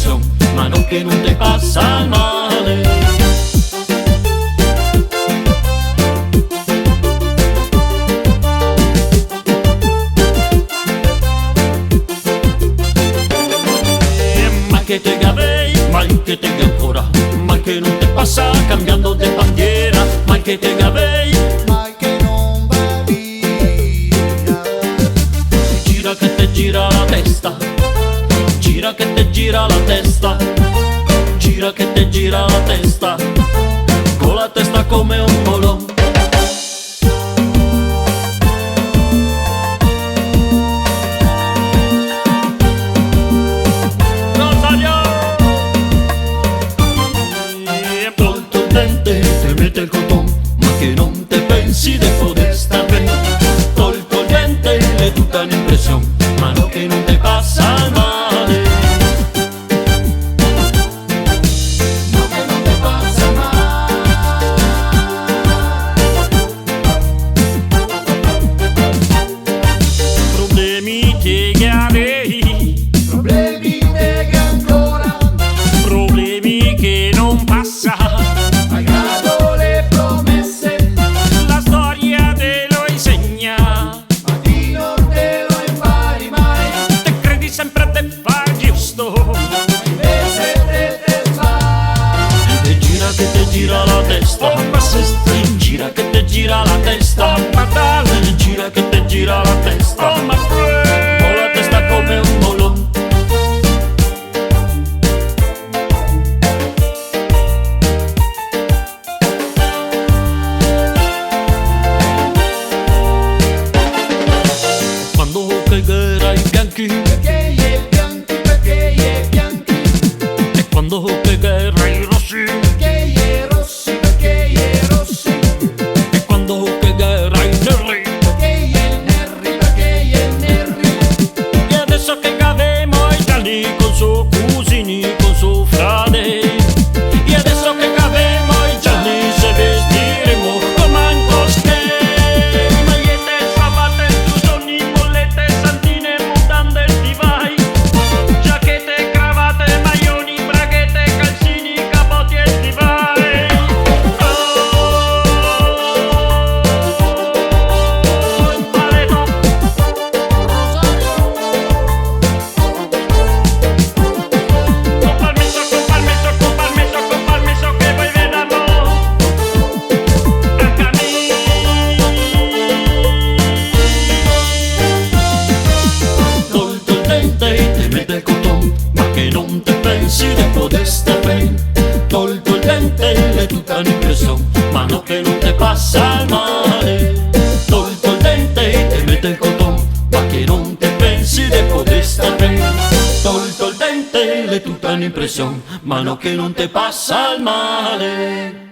impresión, mano che non te passa il male. Que te gabei, mal que te ancora, mal que non te passa cambiando de bandiera, mal que te gabei, mal que non va via. Gira che te gira la testa, gira che te gira la testa, gira che te gira la testa, con la testa come un colombo. Te mete il cotton, ma che non te pensi de poder star ben. Tolto il dente è tutta un'impressione, ma no che non te passa il male. No che non te passa il male. Problemi che avevi, Problemi che ancora, problemi che non passa. malgrado le promesse, La storia te lo insegna, ma di non te lo impari mai. te credi sempre de far giusto, Invece te sbagli. e gira che te gira la testa, gira che te gira la testa, gira che te gira la testa, con la testa come un bolon. Quando cagherai bianchi, Perché gli è bianchi, perché gli è bianchi, e quando cagherai rossi, perché gli è rossi, perché gli è rossi, e quando cagherai neri, perché gli è nerri, perché gli è nerri. e adesso che avemo i gialli con suo cugini, con suo frate, e adesso che avemo i gialli se vestiremo come ancoste, magliette, ciabatte, blusoni, mollette, santine, mutande, stivai, giacchette, cravatte, maglioni, braghette, calzini, capotti e stivai. Oh, il paletto. Con permiso que voy vedando anche a me. Tolto il dente te mette il cotton, ma che non te pensi de poder star ben. Tolto il dente è tutta un'impressione, ma no che non te passa il male. Tolto il dente te mette il cotton, ma che non te pensi de poder star ben. Tolto il dente è tutta un'impressione, ma no che non te passa il male.